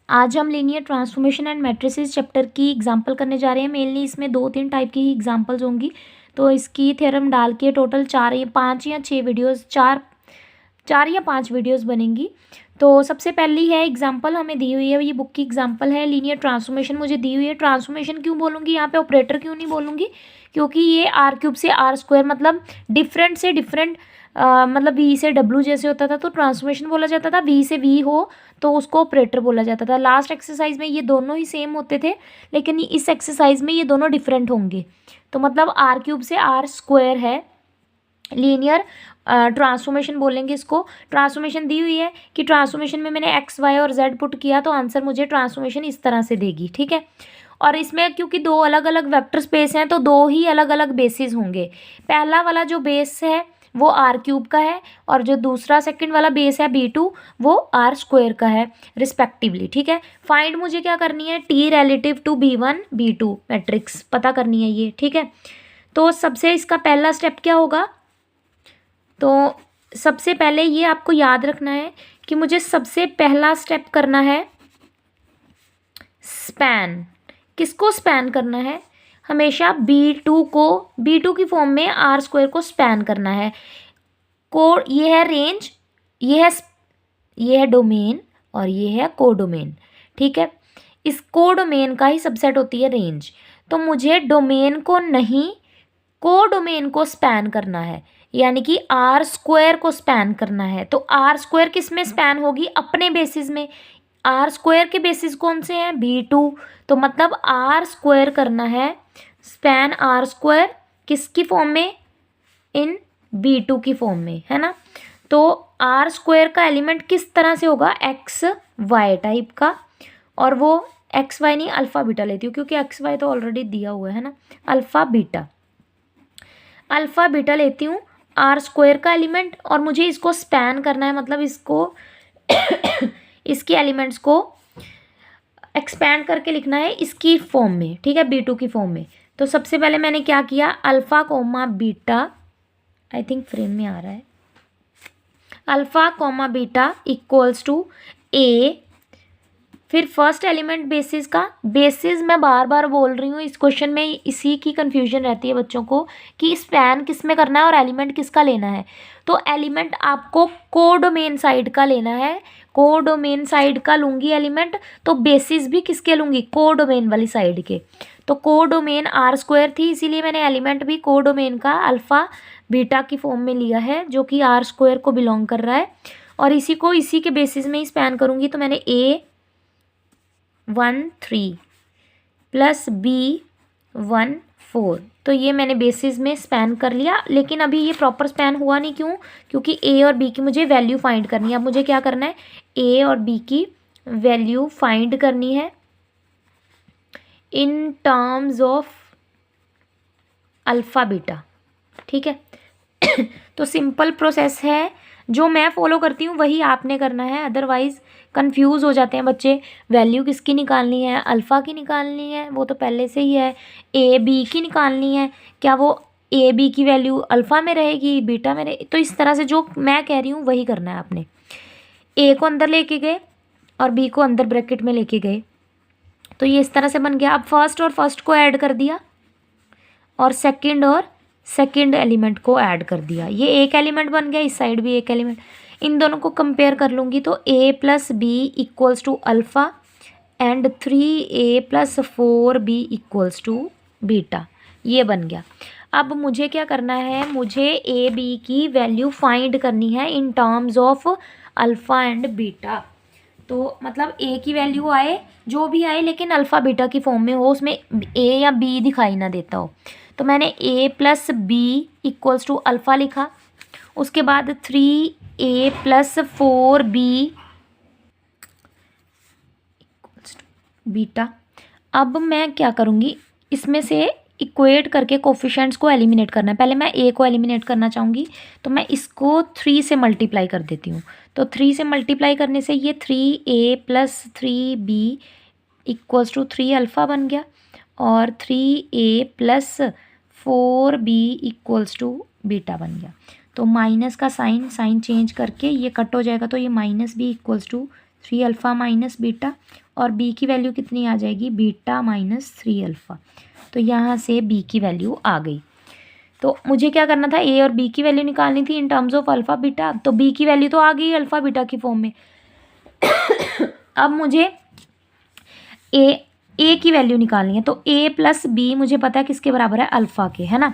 आज हम linear transformation and matrices chapter की एग्जांपल करने जा रहे हैं। मेनली इसमें 2-3 टाइप की ही एग्जांपल्स होंगी, तो इसकी थ्योरम डाल के टोटल 4 या 5 या 6 वीडियोस, 4 या 5 वीडियोस बनेंगी। तो सबसे पहली है एग्जांपल हमें दी हुई है, ये बुक की एग्जांपल है। लीनियर ट्रांसफॉर्मेशन मुझे दी हुई है। ट्रांसफॉर्मेशन क्यों बोलूँगी यहाँ पे, ऑपरेटर क्यों नहीं बोलूँगी, क्योंकि ये आर क्यूब से आर स्क्वायर मतलब डिफरेंट से डिफरेंट, मतलब वी से डब्ल्यू जैसे होता था तो ट्रांसफॉर्मेशन बोला जाता था, वी से वी हो तो उसको ऑपरेटर बोला जाता था। लास्ट एक्सरसाइज में ये दोनों ही सेम होते थे, लेकिन इस एक्सरसाइज में ये दोनों डिफरेंट होंगे। तो मतलब आर क्यूब से आर स्क्वायर है, लीनियर ट्रांसफॉर्मेशन बोलेंगे इसको। ट्रांसफॉर्मेशन दी हुई है कि ट्रांसफॉर्मेशन में मैंने एक्स वाई और जेड पुट किया तो आंसर मुझे ट्रांसफॉर्मेशन इस तरह से देगी, ठीक है। और इसमें क्योंकि दो अलग अलग वेक्टर स्पेस हैं तो दो ही अलग अलग बेसिस होंगे। पहला वाला जो बेस है वो आर क्यूब का है, और जो दूसरा सेकंड वाला बेस है B2 वो आर स्क्वायर का है रिस्पेक्टिवली, ठीक है। फाइंड मुझे क्या करनी है, T relative to B1 B2 matrix पता करनी है ये, ठीक है। तो सबसे इसका पहला स्टेप क्या होगा, तो सबसे पहले ये आपको याद रखना है कि मुझे सबसे पहला स्टेप करना है स्पैन। किसको स्पैन करना है, हमेशा B2 को, B2 की फॉर्म में आर स्क्वायर को स्पैन करना है। कोड ये है रेंज, ये है डोमेन और ये है कोडोमेन, ठीक है। इस कोडोमेन का ही सबसेट होती है रेंज। तो मुझे डोमेन को नहीं, कोडोमेन को स्पैन करना है, यानी कि आर स्क्वायर को स्पैन करना है। तो आर स्क्वायर किस में स्पैन होगी, अपने बेसिस में। आर स्क्वायर के बेसिस कौन से हैं, B2। तो मतलब आर स्क्वायर करना है, स्पैन आर स्क्वायर किसकी फॉर्म में, इन B2 की फॉर्म में, है ना। तो आर स्क्वायर का एलिमेंट किस तरह से होगा, एक्स वाई टाइप का। और वो एक्स वाई नहीं, अल्फ़ा बीटा लेती हूँ क्योंकि एक्स वाई तो ऑलरेडी दिया हुआ है ना। अल्फ़ा बीटा लेती हूँ आर स्क्वायर का एलिमेंट, और मुझे इसको स्पैन करना है, मतलब इसको इसके एलिमेंट्स को एक्सपैंड करके लिखना है इसकी फॉर्म में, ठीक है, B2 की फॉर्म में। तो सबसे पहले मैंने क्या किया, alpha comma beta, I think frame में आ रहा है, alpha comma beta equals to a. फिर फर्स्ट एलिमेंट बेसिस का, बेसिस मैं बार बार बोल रही हूँ, इस क्वेश्चन में इसी की कंफ्यूजन रहती है बच्चों को कि स्पैन किस में करना है और एलिमेंट किसका लेना है। तो एलिमेंट आपको कोडोमेन साइड का लेना है, कोडोमेन साइड का लूँगी एलिमेंट, तो बेसिस भी किसके लूँगी, कोडोमेन वाली साइड के। तो कोडोमेन आर स्क्वायर थी, इसीलिए मैंने एलिमेंट भी कोडोमेन का अल्फ़ा बीटा की फॉर्म में लिया है, जो कि आर स्क्वायर को बिलोंग कर रहा है। और इसी को इसी के बेसिस में ही स्पैन करूँगी। तो मैंने A1 3 प्लस B1 4, तो ये मैंने बेसिस में स्पैन कर लिया। लेकिन अभी ये प्रॉपर स्पैन हुआ नहीं, क्यों, क्योंकि A और B की मुझे वैल्यू फाइंड करनी है। अब मुझे क्या करना है, A और B की वैल्यू फाइंड करनी है in terms of alpha beta, ठीक है। तो सिंपल प्रोसेस है, जो मैं फॉलो करती हूँ वही आपने करना है, अदरवाइज़ कंफ्यूज हो जाते हैं बच्चे। वैल्यू किसकी निकालनी है, अल्फ़ा की निकालनी है, वो तो पहले से ही है। ए बी की निकालनी है, क्या वो ए बी की वैल्यू अल्फ़ा में रहेगी, बीटा में रहेगी। तो इस तरह से जो मैं कह रही हूँ वही करना है आपने। ए को अंदर लेके गए और बी को अंदर ब्रैकेट में लेके गए, तो ये इस तरह से बन गया। अब फर्स्ट और फर्स्ट को ऐड कर दिया और सेकंड एलिमेंट को ऐड कर दिया, ये एक एलिमेंट बन गया, इस साइड भी एक एलिमेंट। इन दोनों को कंपेयर कर लूँगी तो A plus B equals to alpha and 3A plus 4B equals to beta, ये बन गया। अब मुझे क्या करना है, मुझे A B की वैल्यू फाइंड करनी है in terms of alpha and beta. तो मतलब A की वैल्यू आए, जो भी आए, लेकिन अल्फ़ा बीटा की फॉर्म में हो, उसमें A या B दिखाई ना देता हो। तो मैंने A plus B equals to alpha लिखा, उसके बाद 3A प्लस 4B बीटा। अब मैं क्या करूँगी, इसमें से इक्वेट करके कोफिशिएंट्स को एलिमिनेट करना है। पहले मैं A को एलिमिनेट करना चाहूँगी, तो मैं इसको 3 से मल्टीप्लाई कर देती हूँ। तो 3 से मल्टीप्लाई करने से ये 3A plus 3B equals to 3 alpha बन गया, और 3A plus 4B equals to beta बन गया। तो माइनस का साइन चेंज करके ये कट हो जाएगा, तो ये minus B equals to 3 alpha minus beta, और बी की वैल्यू कितनी आ जाएगी, बीटा माइनस 3 अल्फ़ा। तो यहाँ से बी की वैल्यू आ गई। तो मुझे क्या करना था, ए और बी की वैल्यू निकालनी थी in terms of alpha beta. तो बी की वैल्यू तो आ गई अल्फ़ा बीटा की फॉर्म में। अब मुझे ए की वैल्यू निकालनी है। तो ए प्लस बी मुझे पता है किसके बराबर है, अल्फ़ा के, है ना।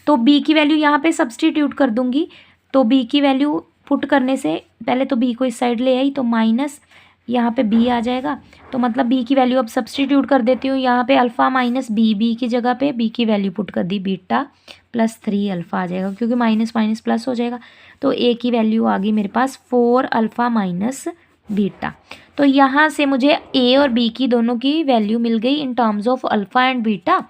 तो बी की वैल्यू यहाँ पे सब्सटीट्यूट कर दूंगी। तो बी की वैल्यू पुट करने से पहले तो बी को इस साइड ले आई, तो माइनस यहाँ पे बी आ जाएगा। तो मतलब बी की वैल्यू अब सब्सटीट्यूट कर देती हूँ यहाँ पे, अल्फ़ा माइनस बी, बी की जगह पे बी की वैल्यू पुट कर दी, बीटा प्लस 3 अल्फ़ा आ जाएगा, क्योंकि माइनस माइनस प्लस हो जाएगा। तो ए की वैल्यू आ गई मेरे पास 4 अल्फ़ा माइनस बीटा। तो यहाँ से मुझे ए और बी की दोनों की वैल्यू मिल गई in terms of alpha and beta.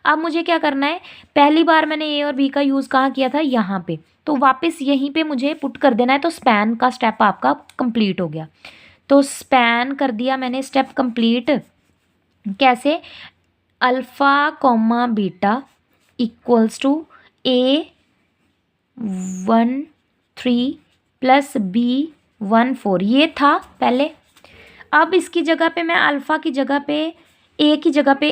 अब मुझे क्या करना है, पहली बार मैंने ए और बी का यूज़ कहाँ किया था, यहाँ पे, तो वापस यहीं पे मुझे पुट कर देना है। तो स्पैन का स्टेप आपका कंप्लीट हो गया। तो स्पैन कर दिया मैंने स्टेप कंप्लीट। कैसे, alpha comma beta equals to A 1 3 plus B 1 4, ये था पहले। अब इसकी जगह पे मैं अल्फ़ा की जगह पे ए की जगह पे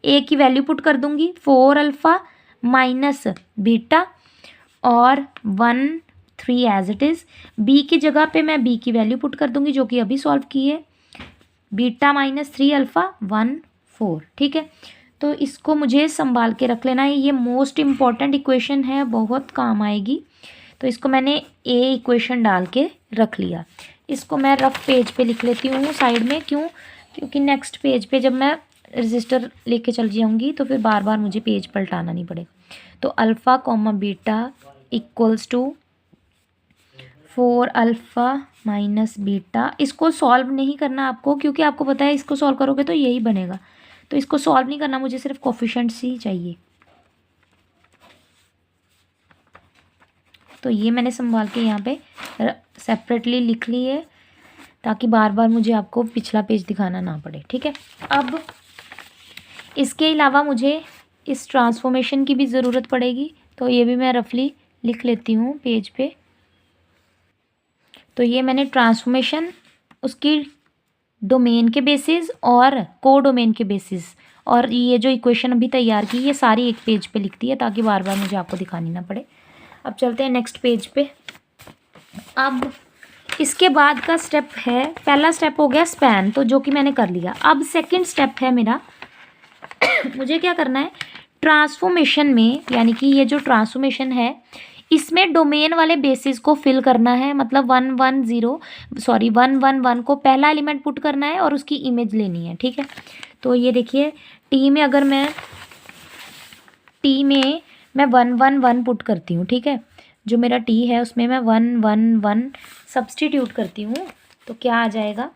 ए की वैल्यू पुट कर दूंगी, 4 अल्फ़ा माइनस बीटा और 1 3 एज इट इज़। बी की जगह पे मैं बी की वैल्यू पुट कर दूंगी, जो कि अभी सॉल्व की है, बीटा माइनस 3 अल्फ़ा 1 4, ठीक है। तो इसको मुझे संभाल के रख लेना है, ये मोस्ट इम्पॉर्टेंट इक्वेशन है, बहुत काम आएगी। तो इसको मैंने ए इक्वेशन डाल के रख लिया। इसको मैं रफ पेज पे लिख लेती हूँ साइड में, क्यों, क्योंकि नेक्स्ट पेज पे जब मैं रजिस्टर लेके चल जाऊँगी तो फिर बार बार मुझे पेज पलटाना नहीं पड़ेगा। तो alpha comma beta equals to 4 alpha minus beta. इसको सॉल्व नहीं करना आपको, क्योंकि आपको पता है इसको सॉल्व करोगे तो यही बनेगा। तो इसको सॉल्व नहीं करना, मुझे सिर्फ कोफिशिएंट्स ही चाहिए। तो ये मैंने संभाल के यहाँ पे सेपरेटली लिख ली है, ताकि बार बार मुझे आपको पिछला पेज दिखाना ना पड़े, ठीक है। अब इसके अलावा मुझे इस ट्रांसफॉर्मेशन की भी ज़रूरत पड़ेगी, तो ये भी मैं रफली लिख लेती हूँ पेज पे। तो ये मैंने ट्रांसफॉर्मेशन उसकी डोमेन के बेसिस और को डोमेन के बेसिस, और ये जो इक्वेशन अभी तैयार की, ये सारी एक पेज पे लिखती है, ताकि बार बार मुझे आपको दिखानी ना पड़े। अब चलते हैं नेक्स्ट पेज पे। अब इसके बाद का स्टेप है, पहला स्टेप हो गया स्पैन, तो जो कि मैंने कर लिया। अब सेकंड स्टेप है मेरा मुझे क्या करना है, ट्रांसफॉर्मेशन में, यानी कि ये जो ट्रांसफॉर्मेशन है इसमें डोमेन वाले बेसिस को फिल करना है। मतलब 1 1 को पहला एलिमेंट पुट करना है और उसकी इमेज लेनी है, ठीक है। तो ये देखिए, टी में अगर मैं 1 1 1 पुट करती हूँ, ठीक है। जो मेरा टी है उसमें मैं 1 1 1 सब्सटीट्यूट करती हूँ, तो क्या आ जाएगा,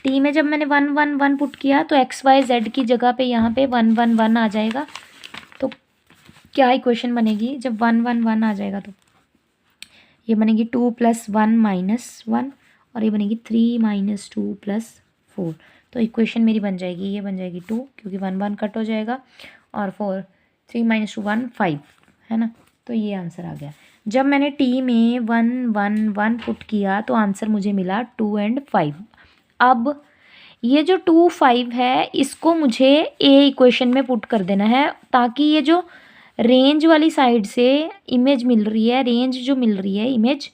टी में जब मैंने 1 1 1 पुट किया तो एक्स वाई जेड की जगह पे यहाँ पे 1 1 1 आ जाएगा। तो क्या इक्वेशन बनेगी, जब 1 1 1 आ जाएगा तो ये बनेगी 2 + 1 - 1, और ये बनेगी 3 - 2 + 4। तो इक्वेशन मेरी बन जाएगी, ये बन जाएगी 2, क्योंकि 1 1 कट हो जाएगा, और 4 3 - 2 1 5, है ना। तो ये आंसर आ गया। जब मैंने टी में 1 1 1 पुट किया तो आंसर मुझे मिला 2 और 5। अब ये जो 2 5 है इसको मुझे ए इक्वेशन में पुट कर देना है, ताकि ये जो रेंज वाली साइड से इमेज मिल रही है, रेंज जो मिल रही है इमेज,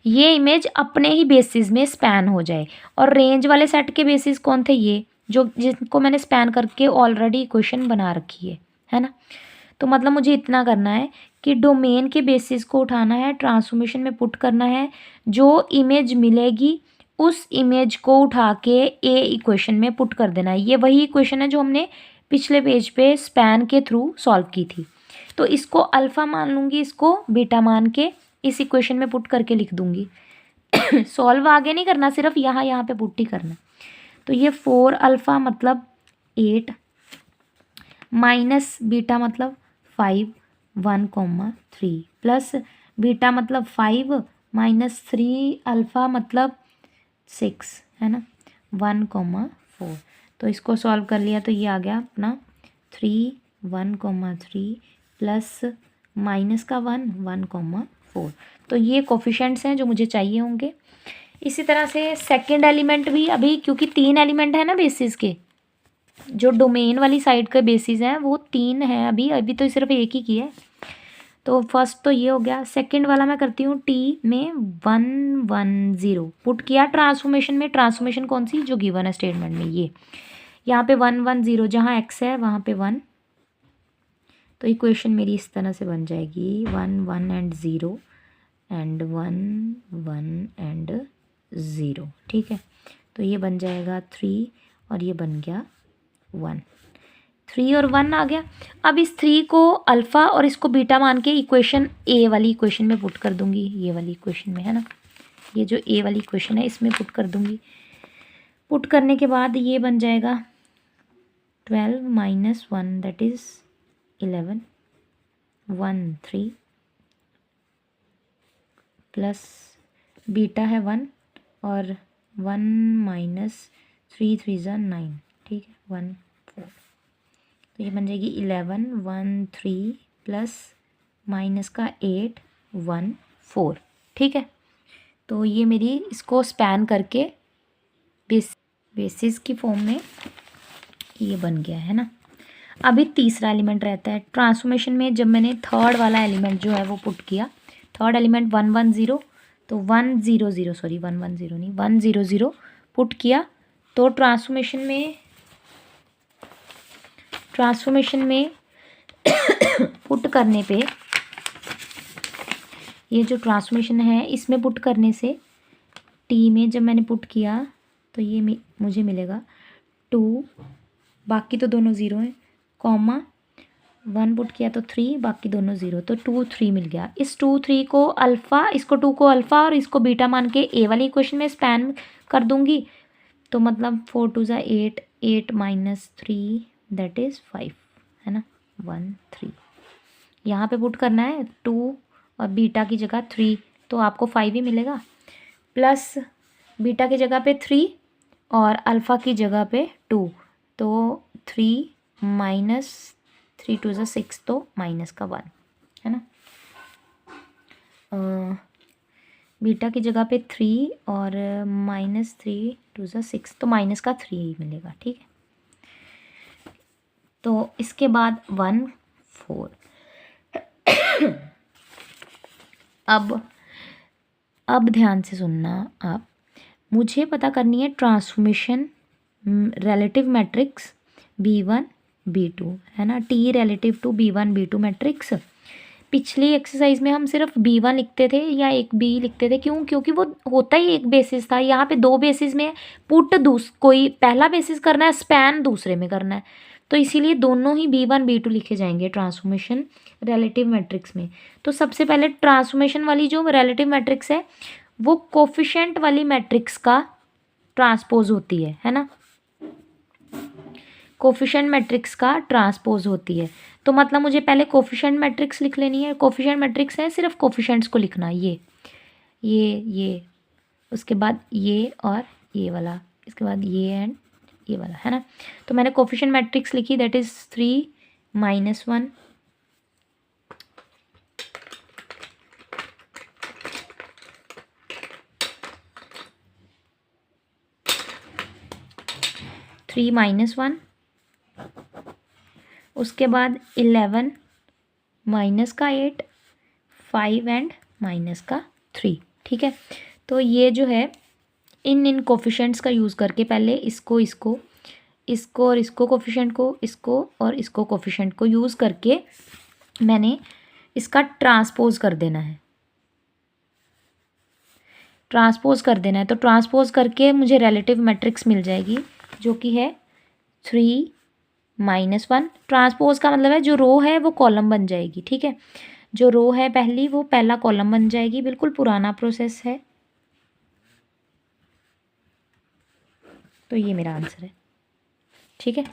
ये इमेज अपने ही बेसिस में स्पैन हो जाए। और रेंज वाले सेट के बेसिस कौन थे, ये जो जिनको मैंने स्पैन करके ऑलरेडी इक्वेशन बना रखी है ना। तो मतलब मुझे इतना करना है कि डोमेन के बेसिस को उठाना है, ट्रांसफॉर्मेशन में पुट करना है, जो इमेज मिलेगी उस इमेज को उठा के ए इक्वेशन में पुट कर देना है। ये वही इक्वेशन है जो हमने पिछले पेज पे स्पैन के थ्रू सॉल्व की थी। तो इसको अल्फ़ा मान लूँगी, इसको बीटा मान के इस इक्वेशन में पुट करके लिख दूँगी। सॉल्व आगे नहीं करना, सिर्फ यहाँ पे पुट ही करना। तो ये 4 अल्फ़ा मतलब 8 माइनस बीटा मतलब 5 1, 3 प्लस बीटा मतलब 5 - 3 अल्फ़ा मतलब 6, है ना, 1, 4। तो इसको सॉल्व कर लिया तो ये आ गया अपना 3 1, 3 प्लस माइनस का 1 1, 4। तो ये कोफिशिएंट्स हैं जो मुझे चाहिए होंगे। इसी तरह से सेकंड एलिमेंट भी अभी, क्योंकि 3 एलिमेंट है ना बेसिस के, जो डोमेन वाली साइड के बेसिस हैं वो 3 हैं, अभी तो सिर्फ एक ही की है। तो फर्स्ट तो ये हो गया। सेकंड वाला मैं करती हूँ टी में 110 पुट किया ट्रांसफॉर्मेशन में। ट्रांसफॉर्मेशन कौन सी, जो गिवन है स्टेटमेंट में, ये यहाँ पे 110 जहाँ एक्स है वहाँ पे 1। तो इक्वेशन मेरी इस तरह से बन जाएगी 1 1 एंड 0 एंड 1 1 एंड 0। ठीक है, तो ये बन जाएगा 3 और ये बन गया 1। 3 और 1 आ गया। अब इस 3 को अल्फ़ा और इसको बीटा मान के इक्वेशन ए वाली इक्वेशन में पुट कर दूंगी, ये वाली इक्वेशन में है ना, ये जो ए वाली इक्वेशन है इसमें पुट कर दूंगी। पुट करने के बाद ये बन जाएगा 12 minus 1 that is 11 1 3 plus beta है 1 और 1 माइनस 3 3 ज़ा 9। ठीक है, 1 4। तो ये बन जाएगी 11 1 3 प्लस माइनस का 8 1 4। ठीक है, तो ये मेरी इसको स्पैन करके बेसिस की फॉर्म में ये बन गया है ना। अभी तीसरा एलिमेंट रहता है ट्रांसफॉर्मेशन में। जब मैंने थर्ड वाला एलिमेंट जो है वो पुट किया, थर्ड एलिमेंट 110, तो 100 सॉरी 110 नहीं 100 पुट किया, तो ट्रांसफॉर्मेशन में पुट करने पे, ये जो ट्रांसफॉर्मेशन है इसमें पुट करने से टी में जब मैंने पुट किया तो ये मुझे मिलेगा 2, बाकी तो दोनों 0 हैं, कॉमा 1 पुट किया तो 3, बाकी दोनों 0, तो 2 3 मिल गया। इस 2 3 को अल्फ़ा, इसको 2 को अल्फ़ा और इसको बीटा मान के ए वाली इक्वेशन में स्पैन कर दूंगी। तो मतलब 4 2 ज़ा 8 8 माइनस 3 दैट इज़ 5 है ना, 1 3। यहाँ पे पुट करना है 2 और बीटा की जगह 3, तो आपको 5 ही मिलेगा, प्लस बीटा की जगह पे 3 और अल्फ़ा की जगह पे 2, तो 3 माइनस 3 2 ज़ा 6, तो माइनस का 1 है ना। बीटा की जगह पे 3 और माइनस 3 2 ज़ा 6, तो माइनस का 3 ही मिलेगा। ठीक है, तो इसके बाद 1 4। अब ध्यान से सुनना आप, मुझे पता करनी है transformation relative matrix B1 B2 है ना, T relative to B1 B2 matrix. पिछली एक्सरसाइज में हम सिर्फ B1 लिखते थे या एक B लिखते थे, क्यों, क्योंकि वो होता ही एक बेसिस था। यहाँ पे 2 बेसिस में पुट कोई पहला बेसिस करना है, स्पैन दूसरे में करना है, तो इसीलिए दोनों ही B1 B2 लिखे जाएंगे ट्रांसफॉर्मेशन रिलेटिव मैट्रिक्स में। तो सबसे पहले ट्रांसफॉर्मेशन वाली जो रिलेटिव मैट्रिक्स है वो कोफिशिएंट वाली मैट्रिक्स का ट्रांसपोज होती है ना, कोफिशिएंट मैट्रिक्स का ट्रांसपोज होती है। तो मतलब मुझे पहले कोफिशिएंट मैट्रिक्स लिख लेनी है। कोफिशिएंट मैट्रिक्स है, सिर्फ कोफिशिएंट्स को लिखना है, ये उसके बाद ये और ये वाला, इसके बाद ये एंड ये वाला है ना। तो मैंने कोफिशिएंट मैट्रिक्स लिखी दैट इज़ 3 माइनस 1 3 माइनस 1, उसके बाद 11 माइनस का 8 5 एंड माइनस का 3। ठीक है, तो ये जो है इन कोफिशिएंट्स का यूज़ करके पहले इसको और इसको कोफिशिएंट को, इसको और इसको कोफिशिएंट को यूज़ करके मैंने इसका ट्रांसपोज कर देना है। तो ट्रांसपोज करके मुझे रिलेटिव मैट्रिक्स मिल जाएगी जो कि है 3 माइनस 1। ट्रांसपोज का मतलब है जो रो है वो कॉलम बन जाएगी। ठीक है, जो रो है पहली वो पहला कॉलम बन जाएगी। बिल्कुल पुराना प्रोसेस है। तो ये मेरा आंसर है। ठीक है।